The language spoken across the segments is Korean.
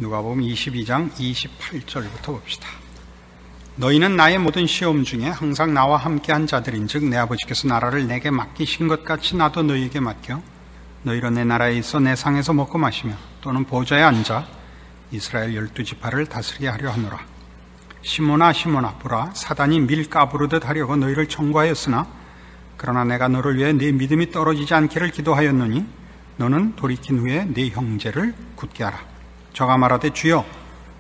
누가복음 22장 28절부터 봅시다. 너희는 나의 모든 시험 중에 항상 나와 함께한 자들인즉 내 아버지께서 나라를 내게 맡기신 것 같이 나도 너희에게 맡겨 너희로 내 나라에 있어 내 상에서 먹고 마시며 또는 보좌에 앉아 이스라엘 12지파를 다스리게 하려 하노라. 시몬아 시몬아 보라, 사단이 밀 까부르듯 하려고 너희를 청구하였으나 그러나 내가 너를 위해 네 믿음이 떨어지지 않기를 기도하였노니 너는 돌이킨 후에 네 형제를 굳게 하라. 저가 말하되 주여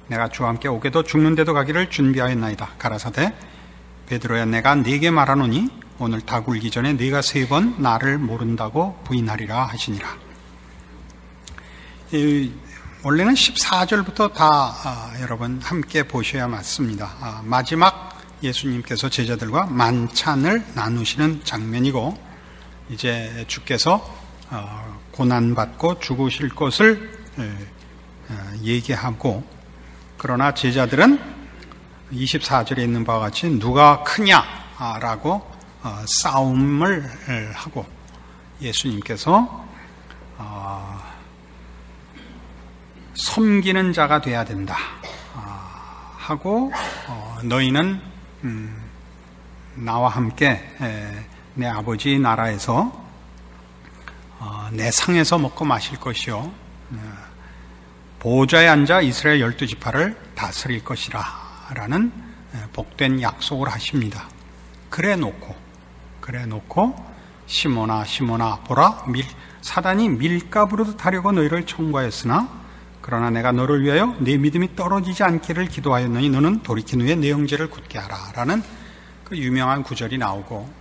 내가 주와 함께 오게도 죽는데도 가기를 준비하였나이다. 가라사대 베드로야 내가 네게 말하노니 오늘 다 굴기 전에 네가 3번 나를 모른다고 부인하리라 하시니라. 원래는 14절부터 다 여러분 함께 보셔야 맞습니다. 마지막 예수님께서 제자들과 만찬을 나누시는 장면이고 이제 주께서 고난받고 죽으실 것을 얘기하고, 그러나 제자들은 24절에 있는 바와 같이 누가 크냐라고 싸움을 하고 예수님께서 섬기는 자가 돼야 된다 하고 너희는 나와 함께 내 아버지 나라에서 내 상에서 먹고 마실 것이요 보좌에 앉아 이스라엘 12지파를 다스릴 것이라 라는 복된 약속을 하십니다. 그래 놓고 시몬아 시몬아 보라, 사단이 밀가부르듯 하려고 너희를 청구하였으나 그러나 내가 너를 위하여 네 믿음이 떨어지지 않기를 기도하였노니 너는 돌이킨 후에 네 형제를 굳게 하라 라는 그 유명한 구절이 나오고,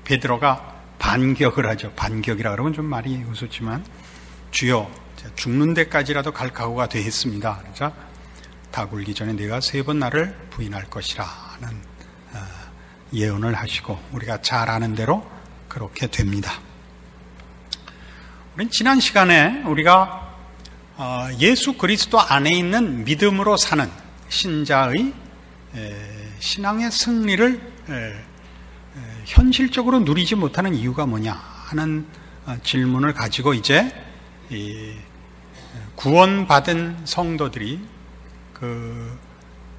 베드로가 반격을 하죠. 반격이라 그러면 좀 말이 우습지만 주여 죽는 데까지라도 갈 각오가 되어 있습니다. 그러자 다 굴기 전에 내가 3번 나를 부인할 것이라는 예언을 하시고 우리가 잘 아는 대로 그렇게 됩니다. 우린 지난 시간에 우리가 예수 그리스도 안에 있는 믿음으로 사는 신자의 신앙의 승리를 현실적으로 누리지 못하는 이유가 뭐냐 하는 질문을 가지고 이제 구원받은 성도들이 그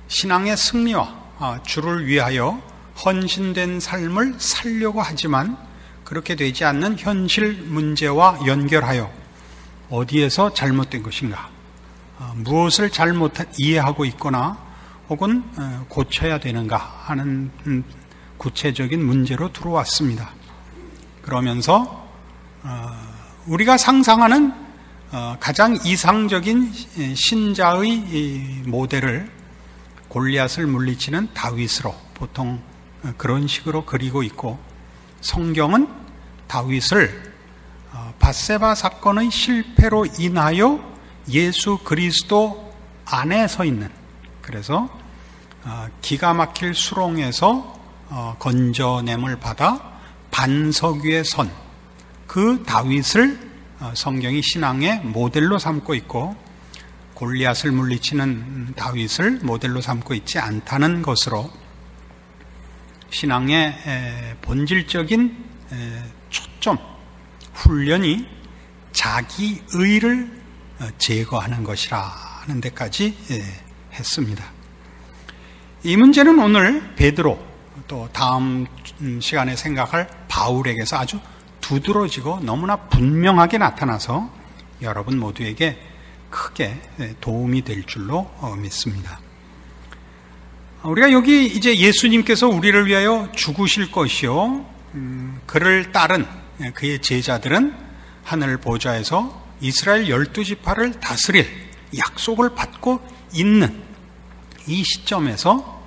신앙의 승리와 주를 위하여 헌신된 삶을 살려고 하지만 그렇게 되지 않는 현실 문제와 연결하여 어디에서 잘못된 것인가, 무엇을 잘못 이해하고 있거나 혹은 고쳐야 되는가 하는 구체적인 문제로 들어왔습니다. 그러면서 우리가 상상하는 가장 이상적인 신자의 모델을 골리앗을 물리치는 다윗으로 보통 그런 식으로 그리고 있고, 성경은 다윗을 밧세바 사건의 실패로 인하여 예수 그리스도 안에 서 있는, 그래서 기가 막힐 수렁에서 건져냄을 받아 반석 위에 선 그 다윗을 성경이 신앙의 모델로 삼고 있고, 골리앗을 물리치는 다윗을 모델로 삼고 있지 않다는 것으로 신앙의 본질적인 초점, 훈련이 자기의를 제거하는 것이라 하는 데까지 했습니다. 이 문제는 오늘 베드로, 또 다음 시간에 생각할 바울에게서 아주 두드러지고 너무나 분명하게 나타나서 여러분 모두에게 크게 도움이 될 줄로 믿습니다. 우리가 여기 이제 예수님께서 우리를 위하여 죽으실 것이요, 그를 따른 그의 제자들은 하늘 보좌에서 이스라엘 12지파를 다스릴 약속을 받고 있는 이 시점에서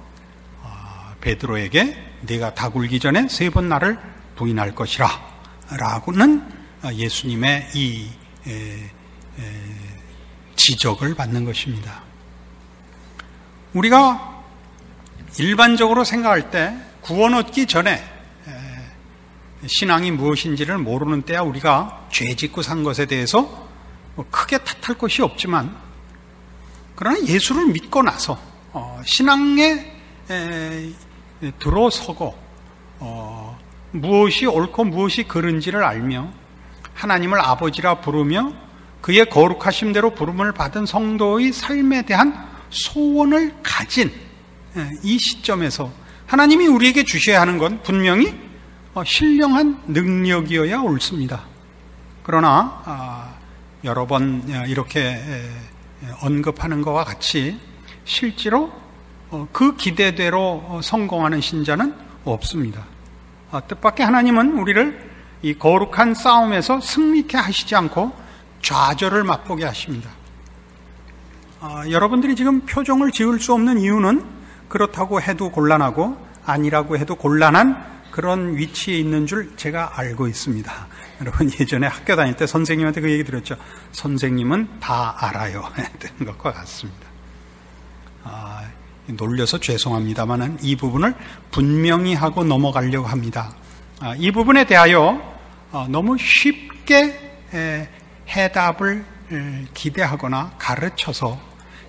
베드로에게 네가 다 굴기 전에 3번 나를 부인할 것이라 라고는 예수님의 이 지적을 받는 것입니다. 우리가 일반적으로 생각할 때 구원 얻기 전에 신앙이 무엇인지를 모르는 때야 우리가 죄 짓고 산 것에 대해서 크게 탓할 것이 없지만, 그러나 예수를 믿고 나서 신앙에 들어서고 무엇이 옳고 무엇이 그른지를 알며 하나님을 아버지라 부르며 그의 거룩하심대로 부름을 받은 성도의 삶에 대한 소원을 가진 이 시점에서 하나님이 우리에게 주셔야 하는 건 분명히 신령한 능력이어야 옳습니다. 그러나 여러 번 이렇게 언급하는 것과 같이 실제로 그 기대대로 성공하는 신자는 없습니다. 뜻밖의 하나님은 우리를 이 거룩한 싸움에서 승리케 하시지 않고 좌절을 맛보게 하십니다. 여러분들이 지금 표정을 지을 수 없는 이유는 그렇다고 해도 곤란하고 아니라고 해도 곤란한 그런 위치에 있는 줄 제가 알고 있습니다. 여러분, 예전에 학교 다닐 때 선생님한테 그 얘기 들었죠. 선생님은 다 알아요. 했던 것과 같습니다. 놀려서 죄송합니다만 이 부분을 분명히 하고 넘어가려고 합니다. 이 부분에 대하여 너무 쉽게 해답을 기대하거나 가르쳐서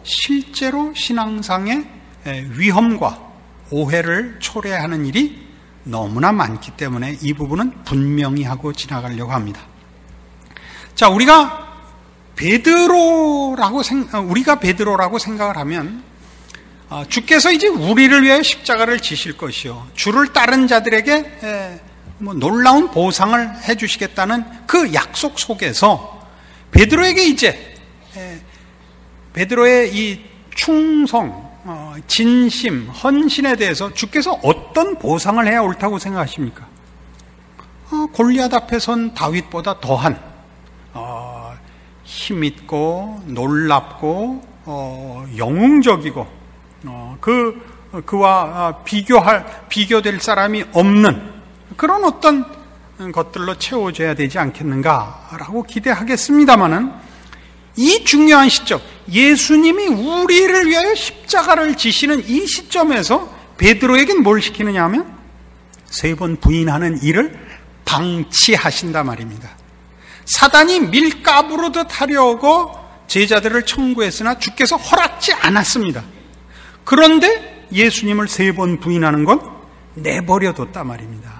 실제로 신앙상의 위험과 오해를 초래하는 일이 너무나 많기 때문에 이 부분은 분명히 하고 지나가려고 합니다. 자, 우리가 베드로라고 생각을 하면 주께서 이제 우리를 위해 십자가를 지실 것이요, 주를 따른 자들에게 놀라운 보상을 해주시겠다는 그 약속 속에서 베드로에게 이제 베드로의 이 충성, 진심, 헌신에 대해서 주께서 어떤 보상을 해야 옳다고 생각하십니까? 골리앗 앞에 선 다윗보다 더한 힘있고 놀랍고 영웅적이고 그와 비교될 사람이 없는 그런 어떤 것들로 채워져야 되지 않겠는가라고 기대하겠습니다마는 이 중요한 시점, 예수님이 우리를 위하여 십자가를 지시는 이 시점에서 베드로에겐 뭘 시키느냐 하면 3번 부인하는 일을 방치하신단 말입니다. 사단이 밀가부르듯 하려고 제자들을 청구했으나 주께서 허락지 않았습니다. 그런데 예수님을 3번 부인하는 건 내버려 뒀단 말입니다.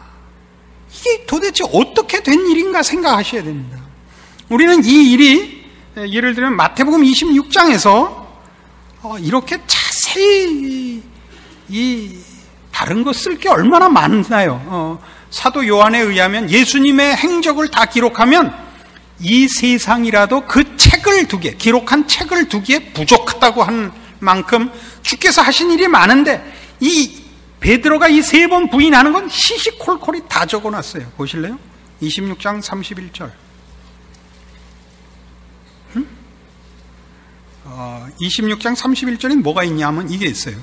이게 도대체 어떻게 된 일인가 생각하셔야 됩니다. 우리는 이 일이 예를 들면 마태복음 26장에서 이렇게 자세히 이 다른 거 쓸 게 얼마나 많나요? 사도 요한에 의하면 예수님의 행적을 다 기록하면 이 세상이라도 그 책을 두기에, 기록한 책을 두기에 부족하다고 한 만큼 주께서 하신 일이 많은데 이 베드로가 이 3번 부인하는 건 시시콜콜이 다 적어놨어요. 보실래요? 26장 31절. 26장 31절엔 뭐가 있냐 하면 이게 있어요.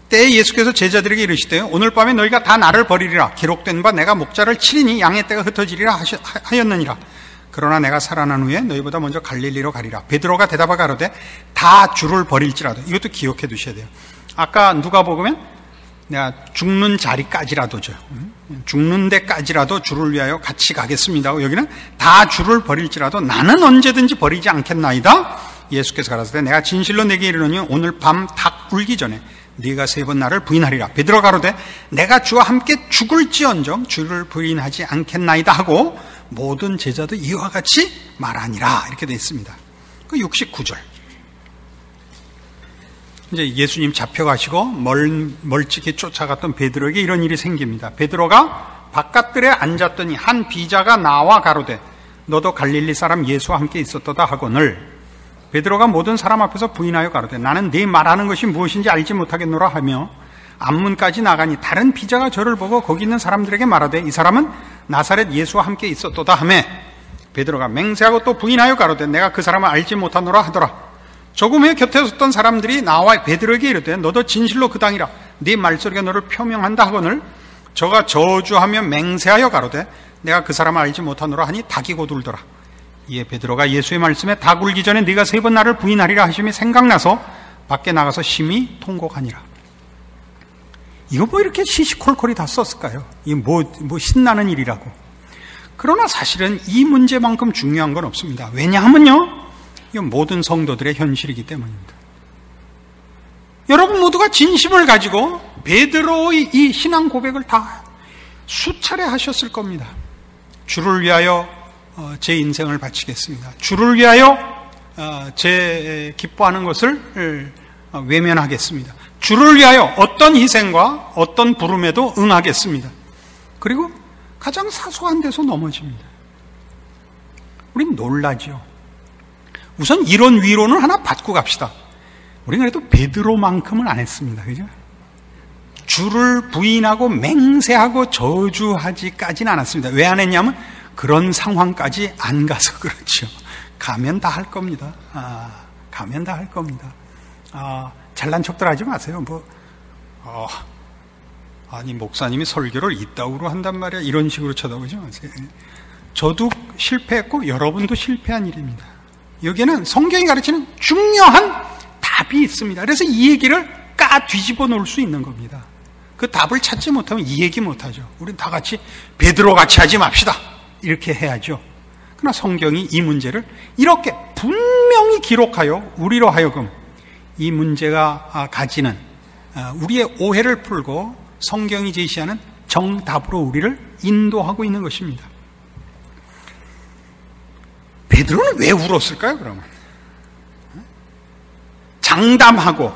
때에 예수께서 제자들에게 이르시되 오늘 밤에 너희가 다 나를 버리리라. 기록된 바 내가 목자를 치리니 양의 떼가 흩어지리라 하였느니라. 그러나 내가 살아난 후에 너희보다 먼저 갈릴리로 가리라. 베드로가 대답하여 가로되 다 주를 버릴지라도. 이것도 기억해 두셔야 돼요. 아까 누가복음엔 내가 죽는 자리까지라도죠. 죽는 데까지라도 주를 위하여 같이 가겠습니다. 여기는 다 주를 버릴지라도 나는 언제든지 버리지 않겠나이다. 예수께서 가라사대 내가 진실로 내게 이르노니 오늘 밤 닭 울기 전에 네가 3번 나를 부인하리라. 베드로 가로되 내가 주와 함께 죽을지언정 주를 부인하지 않겠나이다 하고 모든 제자도 이와 같이 말하니라. 이렇게 되어 있습니다. 그 69절. 이제 예수님 잡혀가시고 멀찍이 쫓아갔던 베드로에게 이런 일이 생깁니다. 베드로가 바깥들에 앉았더니 한 비자가 나와 가로되 너도 갈릴리 사람 예수와 함께 있었도다 하거늘 베드로가 모든 사람 앞에서 부인하여 가로되 나는 네 말하는 것이 무엇인지 알지 못하겠노라 하며 앞문까지 나가니 다른 비자가 저를 보고 거기 있는 사람들에게 말하되 이 사람은 나사렛 예수와 함께 있었도다 하매 베드로가 맹세하고 또 부인하여 가로되 내가 그 사람을 알지 못하노라 하더라. 조금 후에 곁에 섰던 사람들이 나와 베드로에게 이르되 너도 진실로 그 당이라. 네 말소리가 너를 표명한다 하거늘 저가 저주하며 맹세하여 가로되 내가 그 사람을 알지 못하노라 하니 닭이 곧 울더라. 이에 베드로가 예수의 말씀에 닭 울기 전에 네가 3번 나를 부인하리라 하심이 생각나서 밖에 나가서 심히 통곡하니라. 이거 뭐 이렇게 시시콜콜이 다 썼을까요? 이게 뭐 신나는 일이라고. 그러나 사실은 이 문제만큼 중요한 건 없습니다. 왜냐하면요, 이건 모든 성도들의 현실이기 때문입니다. 여러분 모두가 진심을 가지고 베드로의 이 신앙 고백을 다 수차례 하셨을 겁니다. 주를 위하여 제 인생을 바치겠습니다. 주를 위하여 제 기뻐하는 것을 외면하겠습니다. 주를 위하여 어떤 희생과 어떤 부름에도 응하겠습니다. 그리고 가장 사소한 데서 넘어집니다. 우린 놀라죠. 우선 이런 위로는 하나 받고 갑시다. 우리는 그래도 베드로만큼은 안 했습니다. 그죠? 주를 부인하고 맹세하고 저주하지까지는 않았습니다. 왜 안 했냐면 그런 상황까지 안 가서 그렇죠. 가면 다 할 겁니다. 가면 다 할 겁니다. 잘난 척들 하지 마세요. 아니 목사님이 설교를 이따구로 한단 말이야. 이런 식으로 쳐다보지 마세요. 저도 실패했고 여러분도 실패한 일입니다. 여기에는 성경이 가르치는 중요한 답이 있습니다. 그래서 이 얘기를 뒤집어 놓을 수 있는 겁니다. 그 답을 찾지 못하면 이 얘기 못하죠. 우린 다 같이 베드로 같이 하지 맙시다. 이렇게 해야죠. 그러나 성경이 이 문제를 이렇게 분명히 기록하여 우리로 하여금 이 문제가 가지는 우리의 오해를 풀고 성경이 제시하는 정답으로 우리를 인도하고 있는 것입니다. 베드로는 왜 울었을까요, 그러면? 장담하고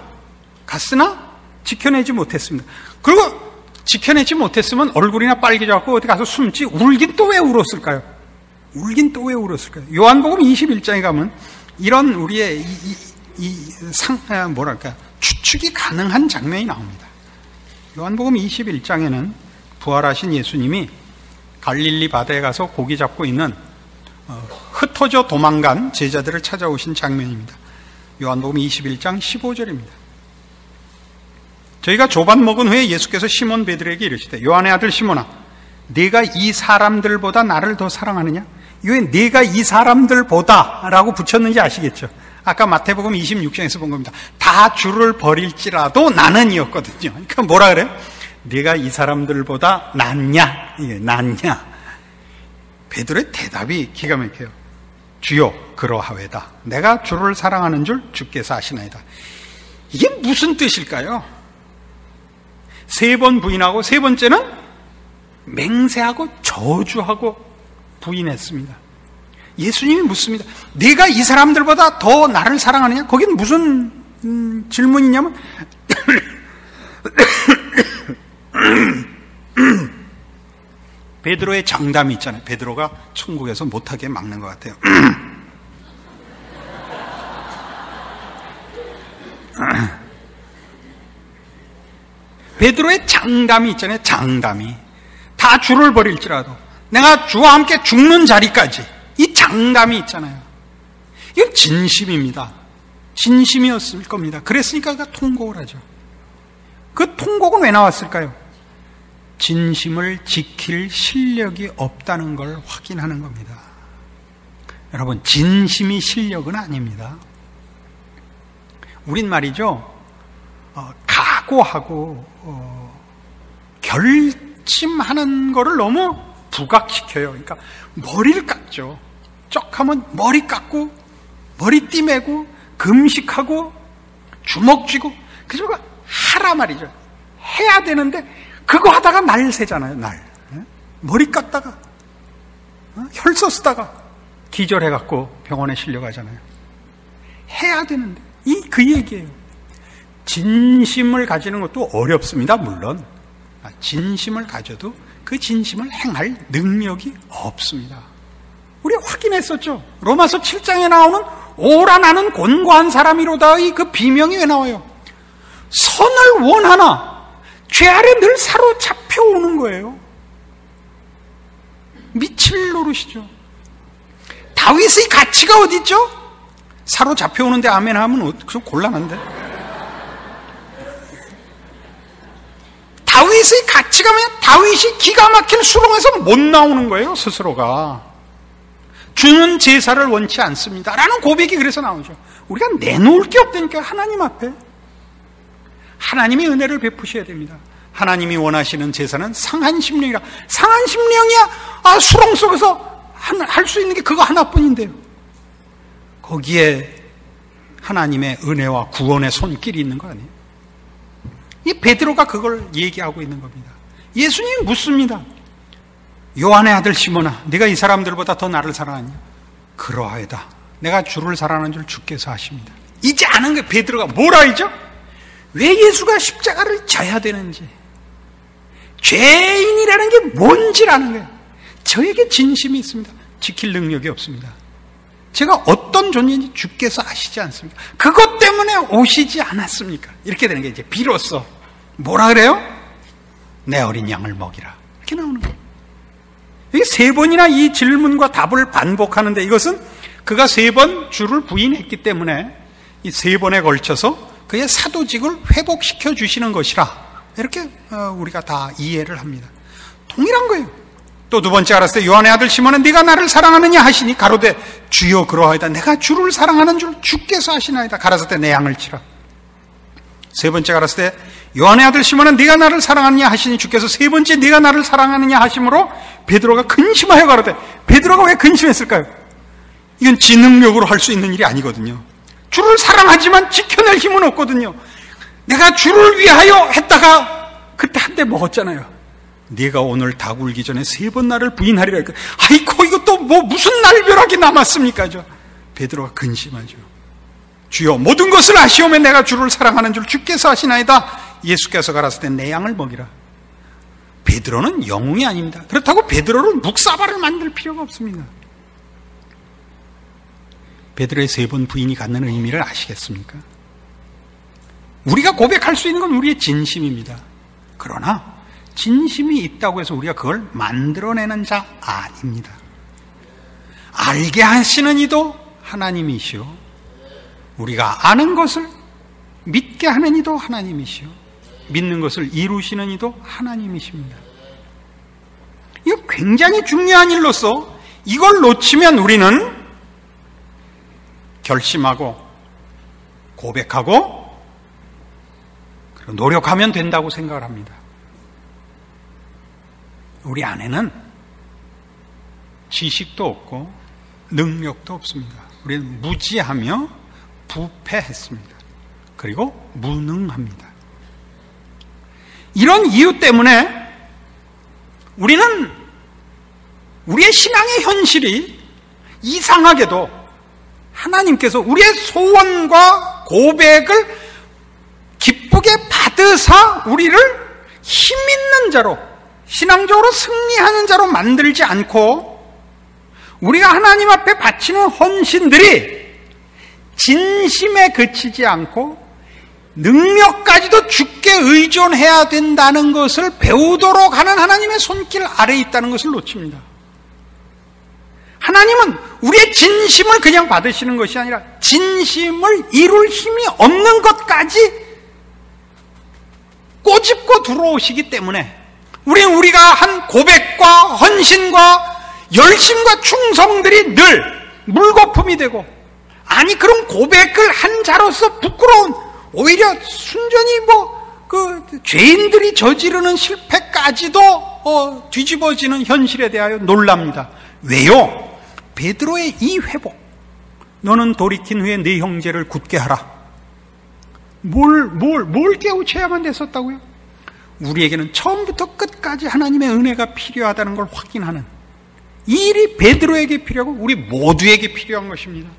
갔으나 지켜내지 못했습니다. 그리고 지켜내지 못했으면 얼굴이나 빨개져갖고 어디 가서 숨지 울긴 또 왜 울었을까요? 요한복음 21장에 가면 이런 우리의 추측이 가능한 장면이 나옵니다. 요한복음 21장에는 부활하신 예수님이 갈릴리 바다에 가서 고기 잡고 있는 흩어져 도망간 제자들을 찾아오신 장면입니다. 요한복음 21장 15절입니다. 저희가 조반 먹은 후에 예수께서 시몬 베드로에게 이르시되 요한의 아들 시몬아 네가 이 사람들보다 나를 더 사랑하느냐? 왜 네가 이 사람들보다 라고 붙였는지 아시겠죠? 아까 마태복음 26장에서 본 겁니다. 다 주를 버릴지라도 나는 이었거든요. 그러니까 뭐라 그래요? 네가 이 사람들보다 낫냐? 낫냐? 베드로의 대답이 기가 막혀요. 주여 그러하외다. 내가 주를 사랑하는 줄 주께서 아시나이다. 이게 무슨 뜻일까요? 3번 부인하고 세 번째는 맹세하고 저주하고 부인했습니다. 예수님이 묻습니다. 네가 이 사람들보다 더 나를 사랑하느냐? 거긴 무슨 질문이냐면 베드로의 장담이 있잖아요. 베드로가 천국에서 못하게 막는 것 같아요. 베드로의 장담이 있잖아요. 장담이. 다 주를 버릴지라도 내가 주와 함께 죽는 자리까지 이 장담이 있잖아요. 이건 진심입니다. 진심이었을 겁니다. 그랬으니까 그가 통곡을 하죠. 그 통곡은 왜 나왔을까요? 진심을 지킬 실력이 없다는 걸 확인하는 겁니다. 여러분, 진심이 실력은 아닙니다. 우린 말이죠, 각오하고 결심하는 거를 너무 부각시켜요. 그러니까 머리를 깎죠. 쩍 하면 머리 깎고 머리 띠매고 금식하고 주먹 쥐고 그저 하라 말이죠. 해야 되는데 그거 하다가 날 새잖아요. 날. 머리 깎다가 혈서 쓰다가 기절해갖고 병원에 실려가잖아요. 해야 되는데 그 얘기예요. 진심을 가지는 것도 어렵습니다. 물론 진심을 가져도 그 진심을 행할 능력이 없습니다. 우리 확인했었죠. 로마서 7장에 나오는 오라 나는 곤고한 사람이로다의 그 비명이 왜 나와요? 선을 원하나 죄 아래 늘 사로잡혀 오는 거예요. 미칠 노릇이죠. 다윗의 가치가 어디 있죠? 사로잡혀 오는데 아멘 하면 좀 곤란한데. 다윗의 가치가 뭐냐? 다윗이 기가 막힌 수렁에서 못 나오는 거예요. 스스로가. 주는 제사를 원치 않습니다 라는 고백이 그래서 나오죠. 우리가 내놓을 게 없다니까. 하나님 앞에 하나님의 은혜를 베푸셔야 됩니다. 하나님이 원하시는 제사는 상한 심령이라. 상한 심령이야 수렁 속에서 할 수 있는 게 그거 하나뿐인데요. 거기에 하나님의 은혜와 구원의 손길이 있는 거 아니에요? 이 베드로가 그걸 얘기하고 있는 겁니다. 예수님이 묻습니다. 요한의 아들 시몬아, 네가 이 사람들보다 더 나를 사랑하냐? 그러하여다. 내가 주를 사랑하는 줄 주께서 아십니다. 이제 아는 거예요. 베드로가 뭘 알죠? 왜 예수가 십자가를 져야 되는지, 죄인이라는 게 뭔지라는 거예요. 저에게 진심이 있습니다. 지킬 능력이 없습니다. 제가 어떤 존재인지 주께서 아시지 않습니까? 그것 때문에 오시지 않았습니까? 이렇게 되는 게 이제 비로소 뭐라 그래요? 내 어린 양을 먹이라. 이렇게 나오는 거예요. 이게 세 번이나 이 질문과 답을 반복하는데, 이것은 그가 세 번 주를 부인했기 때문에 이 세 번에 걸쳐서 그의 사도직을 회복시켜 주시는 것이라, 이렇게 우리가 다 이해를 합니다. 동일한 거예요. 또 두 번째 알았을 때 요한의 아들 시몬은 네가 나를 사랑하느냐 하시니 가로되 주여 그러하이다. 내가 주를 사랑하는 줄 주께서 아시나이다. 가라사대 내 양을 치라. 세 번째 알았을 때 요한의 아들 시몬은 네가 나를 사랑하느냐 하시니 주께서 세 번째 네가 나를 사랑하느냐 하심으로 베드로가 근심하여 가로되. 베드로가 왜 근심했을까요? 이건 지 능력으로 할 수 있는 일이 아니거든요. 주를 사랑하지만 지켜낼 힘은 없거든요. 내가 주를 위하여 했다가 그때 한 대 먹었잖아요. 네가 오늘 닭 울기 전에 세 번 나를 부인하리라. 아이고, 이것도 뭐 무슨 날벼락이 남았습니까? 베드로가 근심하죠. 주여 모든 것을 아시오매 내가 주를 사랑하는 줄 주께서 아시나이다. 예수께서 가라사대 내 양을 먹이라. 베드로는 영웅이 아닙니다. 그렇다고 베드로를 묵사발을 만들 필요가 없습니다. 베드로의 세 번 부인이 갖는 의미를 아시겠습니까? 우리가 고백할 수 있는 건 우리의 진심입니다. 그러나 진심이 있다고 해서 우리가 그걸 만들어내는 자 아닙니다. 알게 하시는 이도 하나님이시오, 우리가 아는 것을 믿게 하는 이도 하나님이시오, 믿는 것을 이루시는 이도 하나님이십니다. 이거 굉장히 중요한 일로서 이걸 놓치면 우리는 결심하고 고백하고 노력하면 된다고 생각을 합니다. 우리 안에는 지식도 없고 능력도 없습니다. 우리는 무지하며 부패했습니다. 그리고 무능합니다. 이런 이유 때문에 우리는 우리의 신앙의 현실이 이상하게도 하나님께서 우리의 소원과 고백을 기쁘게 받으사 우리를 힘 있는 자로, 신앙적으로 승리하는 자로 만들지 않고, 우리가 하나님 앞에 바치는 헌신들이 진심에 그치지 않고 능력까지도 주께 의존해야 된다는 것을 배우도록 하는 하나님의 손길 아래에 있다는 것을 놓칩니다. 하나님은 우리의 진심을 그냥 받으시는 것이 아니라 진심을 이룰 힘이 없는 것까지 꼬집고 들어오시기 때문에 우리가 한 고백과 헌신과 열심과 충성들이 늘 물거품이 되고, 아니 그런 고백을 한 자로서 부끄러운, 오히려 순전히 죄인들이 저지르는 실패까지도 뒤집어지는 현실에 대하여 놀랍니다. 왜요? 베드로의 이 회복, 너는 돌이킨 후에 네 형제를 굳게 하라. 뭘 깨우쳐야만 됐었다고요? 우리에게는 처음부터 끝까지 하나님의 은혜가 필요하다는 걸 확인하는 이 일이 베드로에게 필요하고 우리 모두에게 필요한 것입니다.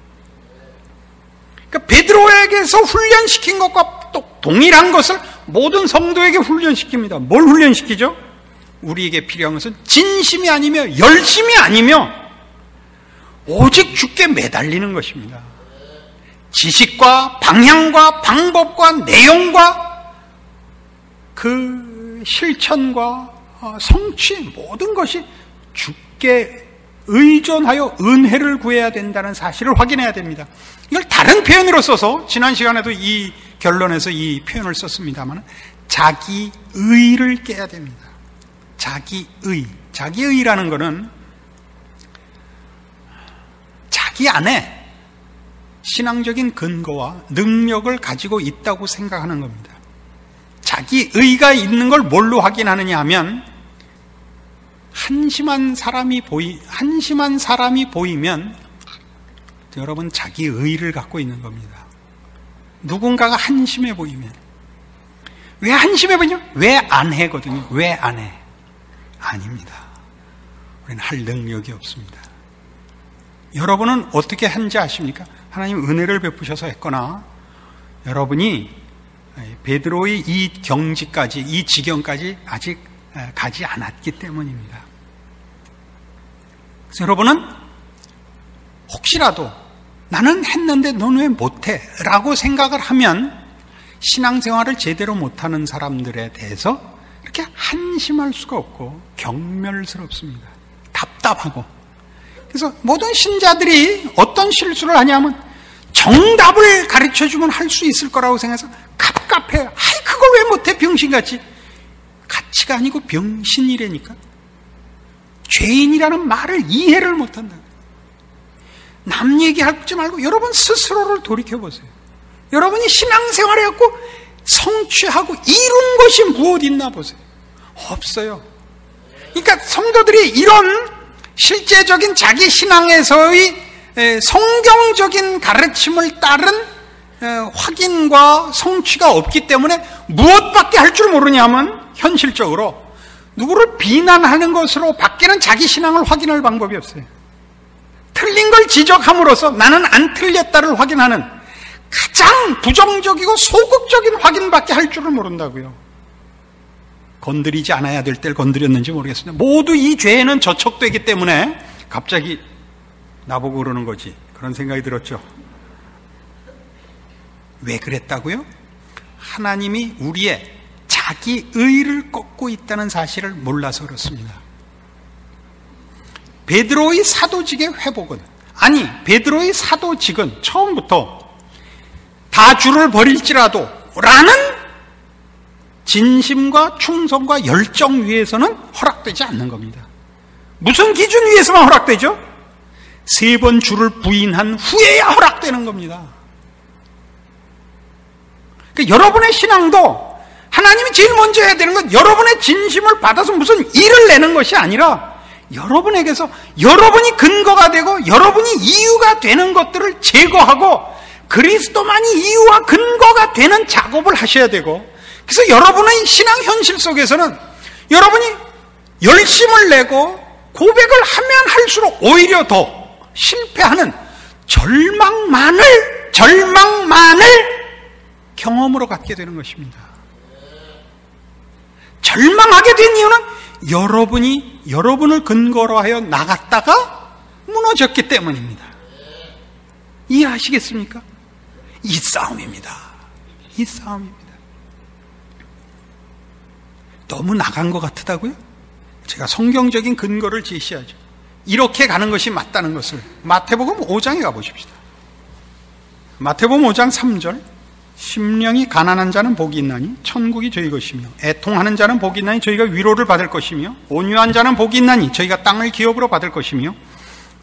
그러니까 베드로에게서 훈련시킨 것과 또 동일한 것을 모든 성도에게 훈련시킵니다. 뭘 훈련시키죠? 우리에게 필요한 것은 진심이 아니며 열심이 아니며 오직 주께 매달리는 것입니다. 지식과 방향과 방법과 내용과 그 실천과 성취 모든 것이 주께 의존하여 은혜를 구해야 된다는 사실을 확인해야 됩니다. 이걸 다른 표현으로 써서 지난 시간에도 이 결론에서 이 표현을 썼습니다만 자기의를 깨야 됩니다. 자기의라는 것은 자기 안에 신앙적인 근거와 능력을 가지고 있다고 생각하는 겁니다. 자기의가 있는 걸 뭘로 확인하느냐 하면 한심한 사람이 보이면 여러분 자기의를 갖고 있는 겁니다. 누군가가 한심해 보이면, 왜 한심해 보이냐? 왜 안 해거든요. 왜 안 해? 아닙니다. 우리는 할 능력이 없습니다. 여러분은 어떻게 한지 아십니까? 하나님 은혜를 베푸셔서 했거나 여러분이 베드로의 이 경지까지, 이 지경까지 아직 가지 않았기 때문입니다. 그래서 여러분은 혹시라도 나는 했는데 너는 왜 못해? 라고 생각을 하면 신앙생활을 제대로 못하는 사람들에 대해서 이렇게 한심할 수가 없고 경멸스럽습니다. 답답하고. 그래서 모든 신자들이 어떤 실수를 하냐면 정답을 가르쳐주면 할 수 있을 거라고 생각해서 갑갑해요. 아이 그걸 왜 못해 병신같이. 가치가 아니고 병신이라니까. 죄인이라는 말을 이해를 못한다. 남 얘기하지 말고 여러분 스스로를 돌이켜보세요. 여러분이 신앙생활을 해갖고 성취하고 이룬 것이 무엇 있나 보세요. 없어요. 그러니까 성도들이 이런 실제적인 자기 신앙에서의 성경적인 가르침을 따른 확인과 성취가 없기 때문에 무엇밖에 할 줄 모르냐면 현실적으로 누구를 비난하는 것으로 밖에는 자기 신앙을 확인할 방법이 없어요. 틀린 걸 지적함으로써 나는 안 틀렸다를 확인하는 가장 부정적이고 소극적인 확인밖에 할 줄을 모른다고요. 건드리지 않아야 될 때를 건드렸는지 모르겠습니다. 모두 이 죄에는 저촉되기 때문에 갑자기 나보고 그러는 거지. 그런 생각이 들었죠. 왜 그랬다고요? 하나님이 우리의 자기 의를 꺾고 있다는 사실을 몰라서 그렇습니다. 베드로의 사도직의 회복은, 아니 베드로의 사도직은 처음부터 다 주를 버릴지라도 라는 진심과 충성과 열정 위에서는 허락되지 않는 겁니다. 무슨 기준 위에서만 허락되죠? 3번 주를 부인한 후에야 허락되는 겁니다. 그러니까 여러분의 신앙도 하나님이 제일 먼저 해야 되는 건 여러분의 진심을 받아서 무슨 일을 내는 것이 아니라 여러분에게서 여러분이 근거가 되고 여러분이 이유가 되는 것들을 제거하고 그리스도만이 이유와 근거가 되는 작업을 하셔야 되고, 그래서 여러분의 신앙 현실 속에서는 여러분이 열심을 내고 고백을 하면 할수록 오히려 더 실패하는 절망만을 경험으로 갖게 되는 것입니다. 절망하게 된 이유는 여러분이 여러분을 근거로 하여 나갔다가 무너졌기 때문입니다. 이해하시겠습니까? 이 싸움입니다. 이 싸움입니다. 너무 나간 것 같다고요? 제가 성경적인 근거를 제시하죠. 이렇게 가는 것이 맞다는 것을 마태복음 5장에 가보십시다. 마태복음 5장 3절, 심령이 가난한 자는 복이 있나니 천국이 저희 것이며 애통하는 자는 복이 있나니 저희가 위로를 받을 것이며 온유한 자는 복이 있나니 저희가 땅을 기업으로 받을 것이며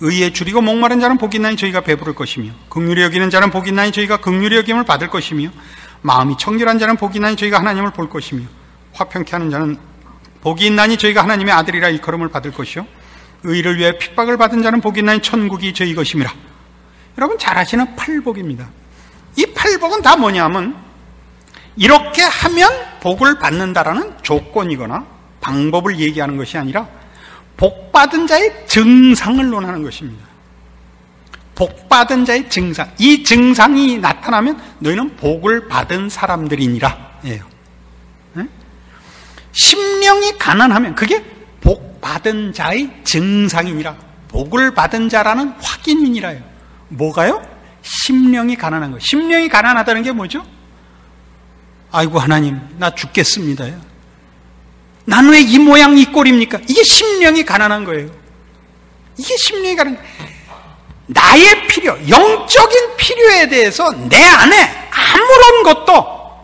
의에 줄이고 목마른 자는 복이 있나니 저희가 배부를 것이며 긍휼히 여기는 자는 복이 있나니 저희가 긍휼히 여김을 받을 것이며 마음이 청결한 자는 복이 있나니 저희가 하나님을 볼 것이며 화평케 하는 자는 복이 있나니 저희가 하나님의 아들이라 일컬음을 받을 것이요 의를 위해 핍박을 받은 자는 복이 있나니 천국이 저희 것임이라. 여러분 잘 아시는 팔복입니다. 이 팔복은 다 뭐냐면 이렇게 하면 복을 받는다라는 조건이거나 방법을 얘기하는 것이 아니라 복받은 자의 증상을 논하는 것입니다. 복받은 자의 증상, 이 증상이 나타나면 너희는 복을 받은 사람들이니라 예요. 네? 심령이 가난하면 그게 복받은 자의 증상이니라. 복을 받은 자라는 확인이니라요. 뭐가요? 심령이 가난한 거예요. 심령이 가난하다는 게 뭐죠? 아이고 하나님 나 죽겠습니다요. 난 왜 이 모양 이 꼴입니까? 이게 심령이 가난한 거예요. 이게 심령이 가난한 거예요. 나의 필요, 영적인 필요에 대해서 내 안에 아무런 것도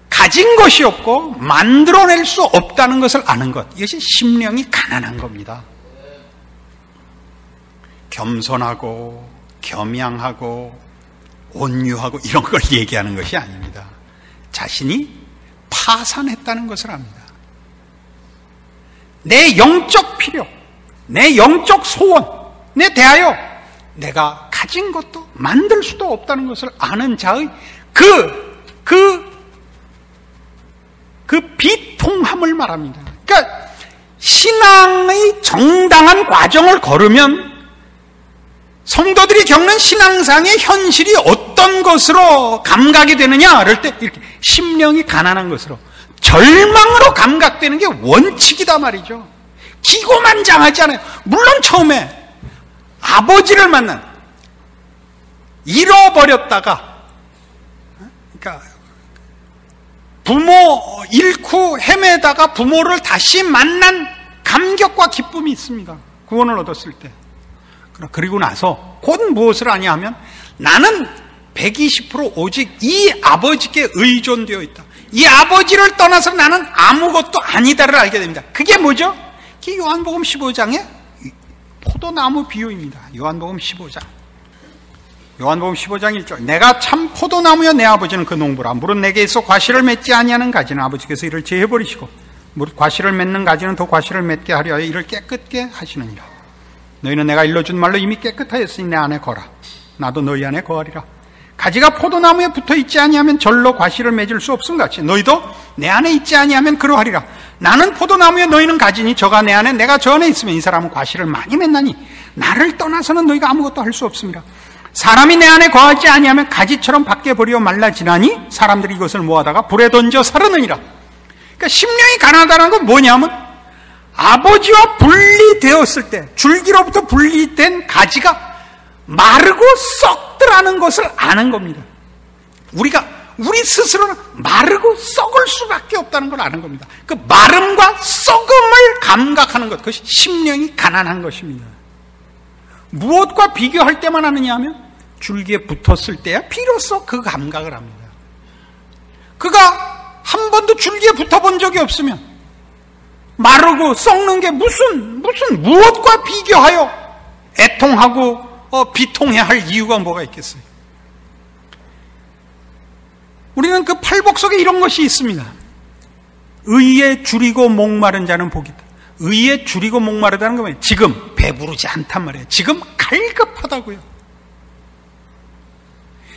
가진 것이 없고 만들어낼 수 없다는 것을 아는 것, 이것이 심령이 가난한 겁니다. 겸손하고 겸양하고 온유하고 이런 걸 얘기하는 것이 아닙니다. 자신이 파산했다는 것을 압니다. 내 영적 필요, 내 영적 소원에 대하여 내가 가진 것도 만들 수도 없다는 것을 아는 자의 그 비통함을 말합니다. 그러니까 신앙의 정당한 과정을 걸으면 성도들이 겪는 신앙상의 현실이 어떤 것으로 감각이 되느냐 그럴 때 이렇게 심령이 가난한 것으로 절망으로 감각되는 게 원칙이다 말이죠. 기고만장하지 않아요. 물론 처음에 아버지를 만난 잃어버렸다가 그러니까 부모 잃고 헤매다가 부모를 다시 만난 감격과 기쁨이 있습니다. 구원을 얻었을 때. 그리고 나서 곧 무엇을 하냐 하면 나는 120% 오직 이 아버지께 의존되어 있다. 이 아버지를 떠나서 나는 아무것도 아니다를 알게 됩니다. 그게 뭐죠? 그게 요한복음 15장의 포도나무 비유입니다. 요한복음 15장. 요한복음 15장 1절. 내가 참 포도나무여 내 아버지는 그 농부라. 물은 내게 있어 과실을 맺지 아니하는 가지는 아버지께서 이를 제해버리시고 무릇 과실을 맺는 가지는 더 과실을 맺게 하려 하여 이를 깨끗게 하시느니라. 너희는 내가 일러준 말로 이미 깨끗하였으니 내 안에 거라. 나도 너희 안에 거하리라. 가지가 포도나무에 붙어있지 아니하면 절로 과실을 맺을 수 없음 같이 너희도 내 안에 있지 아니하면 그러하리라. 나는 포도나무에 너희는 가지니 저가 내 안에 내가 저 안에 있으면 이 사람은 과실을 많이 맺나니 나를 떠나서는 너희가 아무것도 할 수 없습니다. 사람이 내 안에 거하지 아니하면 가지처럼 밖에 버리어 말라지나니 사람들이 이것을 모아다가 불에 던져 사르느니라. 그러니까 심령이 가난하다는 건 뭐냐면 아버지와 분리되었을 때 줄기로부터 분리된 가지가 마르고 썩더라는 것을 아는 겁니다. 우리 스스로는 마르고 썩을 수밖에 없다는 걸 아는 겁니다. 그 마름과 썩음을 감각하는 것, 그것이 심령이 가난한 것입니다. 무엇과 비교할 때만 하느냐 하면 줄기에 붙었을 때야 비로소 그 감각을 합니다. 그가 한 번도 줄기에 붙어본 적이 없으면 마르고 썩는 게 무슨 무엇과 비교하여 애통하고 비통해야 할 이유가 뭐가 있겠어요? 우리는 그 팔복 속에 이런 것이 있습니다. 의에 줄이고 목마른 자는 복이다. 의에 줄이고 목마르다는 건 뭐예요? 지금 배부르지 않단 말이에요. 지금 갈급하다고요.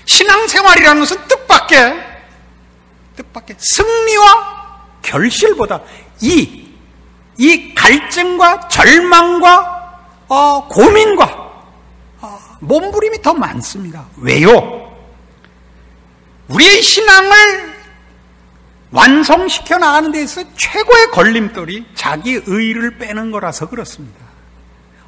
신앙생활이라는 것은 뜻밖의 승리와 결실보다 이 갈증과 절망과 고민과 몸부림이 더 많습니다. 왜요? 우리의 신앙을 완성시켜 나가는 데 있어서 최고의 걸림돌이 자기 의를 빼는 거라서 그렇습니다.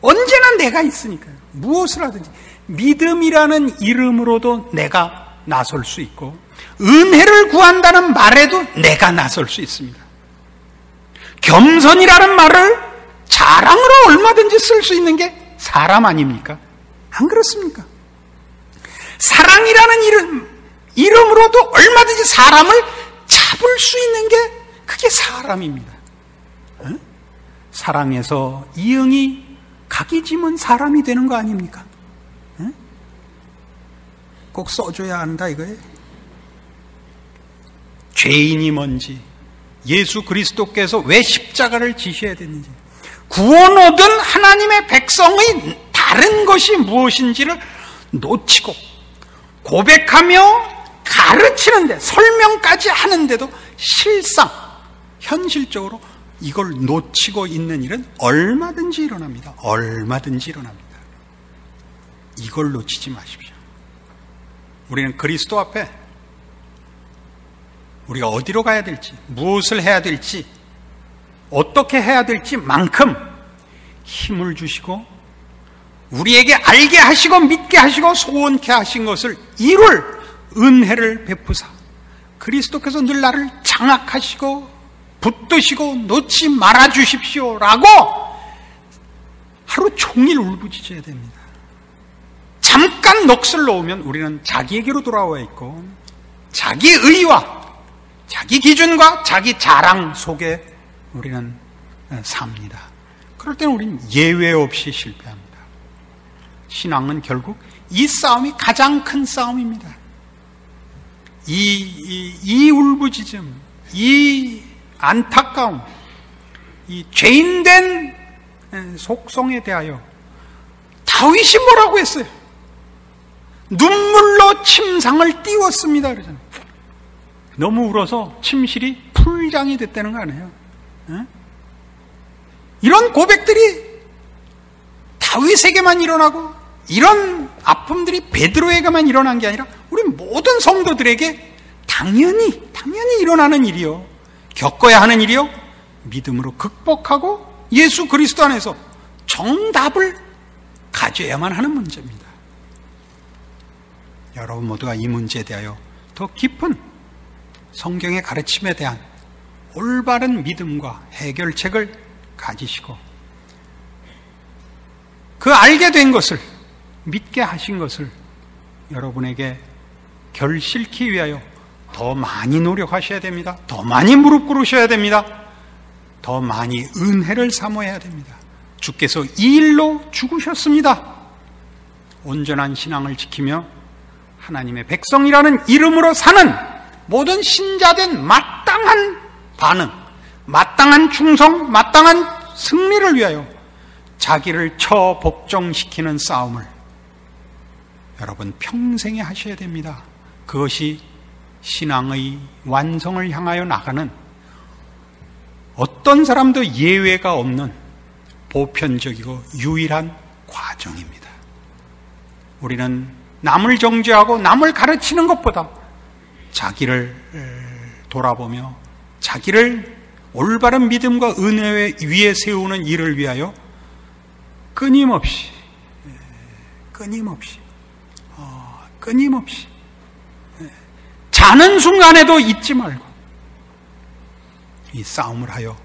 언제나 내가 있으니까요. 무엇을 하든지 믿음이라는 이름으로도 내가 나설 수 있고 은혜를 구한다는 말에도 내가 나설 수 있습니다. 겸손이라는 말을 자랑으로 얼마든지 쓸 수 있는 게 사람 아닙니까? 안 그렇습니까? 사랑이라는 이름으로도 얼마든지 사람을 잡을 수 있는 게 그게 사람입니다. 사랑에서 이응이 각이 지면 사람이 되는 거 아닙니까? 꼭 써줘야 한다 이거예요. 죄인이 뭔지, 예수 그리스도께서 왜 십자가를 지셔야 됐는지, 구원 얻은 하나님의 백성의 다른 것이 무엇인지를 놓치고 고백하며 가르치는데 설명까지 하는데도 실상 현실적으로 이걸 놓치고 있는 일은 얼마든지 일어납니다. 얼마든지 일어납니다. 이걸 놓치지 마십시오. 우리는 그리스도 앞에 우리가 어디로 가야 될지, 무엇을 해야 될지, 어떻게 해야 될지 만큼 힘을 주시고 우리에게 알게 하시고 믿게 하시고 소원케 하신 것을 이룰 은혜를 베푸사 그리스도께서 늘 나를 장악하시고 붙드시고 놓지 말아 주십시오라고 하루 종일 울부짖어야 됩니다. 잠깐 넋을 놓으면 우리는 자기에게로 돌아와 있고 자기 의와 자기 기준과 자기 자랑 속에 우리는 삽니다. 그럴 때는 우리는 예외 없이 실패합니다. 신앙은 결국 이 싸움이 가장 큰 싸움입니다. 이 울부짖음, 이 안타까움, 이 죄인된 속성에 대하여 다윗이 뭐라고 했어요? 눈물로 침상을 띄웠습니다. 그러잖아요. 너무 울어서 침실이 풀장이 됐다는 거 아니에요? 이런 고백들이 다윗에게만 일어나고 이런 아픔들이 베드로에게만 일어난 게 아니라 우리 모든 성도들에게 당연히 일어나는 일이요, 겪어야 하는 일이요, 믿음으로 극복하고 예수 그리스도 안에서 정답을 가져야만 하는 문제입니다. 여러분 모두가 이 문제에 대하여 더 깊은 성경의 가르침에 대한 올바른 믿음과 해결책을 가지시고 그 알게 된 것을, 믿게 하신 것을 여러분에게 결실키 위하여 더 많이 노력하셔야 됩니다. 더 많이 무릎 꿇으셔야 됩니다. 더 많이 은혜를 사모해야 됩니다. 주께서 이 일로 죽으셨습니다. 온전한 신앙을 지키며 하나님의 백성이라는 이름으로 사는 모든 신자된 마땅한 반응, 마땅한 충성, 마땅한 승리를 위하여 자기를 처 복종시키는 싸움을 여러분 평생에 하셔야 됩니다. 그것이 신앙의 완성을 향하여 나가는 어떤 사람도 예외가 없는 보편적이고 유일한 과정입니다. 우리는 남을 정죄하고 남을 가르치는 것보다 자기를 돌아보며 자기를 올바른 믿음과 은혜 위에 세우는 일을 위하여 끊임없이 자는 순간에도 잊지 말고 이 싸움을 하여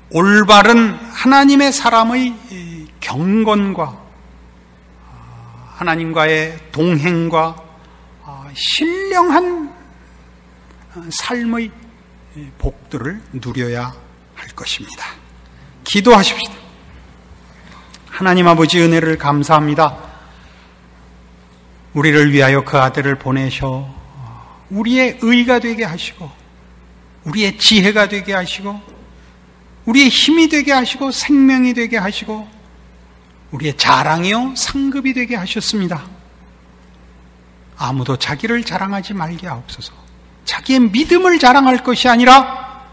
올바른 하나님의 사람의 경건과 하나님과의 동행과 신령한 삶의 복들을 누려야 할 것입니다. 기도하십시다. 하나님 아버지, 은혜를 감사합니다. 우리를 위하여 그 아들을 보내셔 우리의 의가 되게 하시고 우리의 지혜가 되게 하시고 우리의 힘이 되게 하시고 생명이 되게 하시고 우리의 자랑이요 상급이 되게 하셨습니다. 아무도 자기를 자랑하지 말게 하옵소서. 자기의 믿음을 자랑할 것이 아니라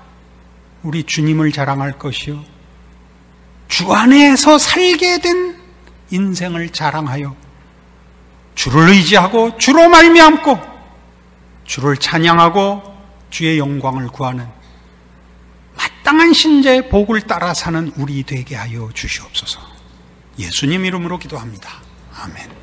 우리 주님을 자랑할 것이요 주 안에서 살게 된 인생을 자랑하여 주를 의지하고 주로 말미암고 주를 찬양하고 주의 영광을 구하는 마땅한 신자의 복을 따라 사는 우리 되게 하여 주시옵소서. 예수님 이름으로 기도합니다. 아멘.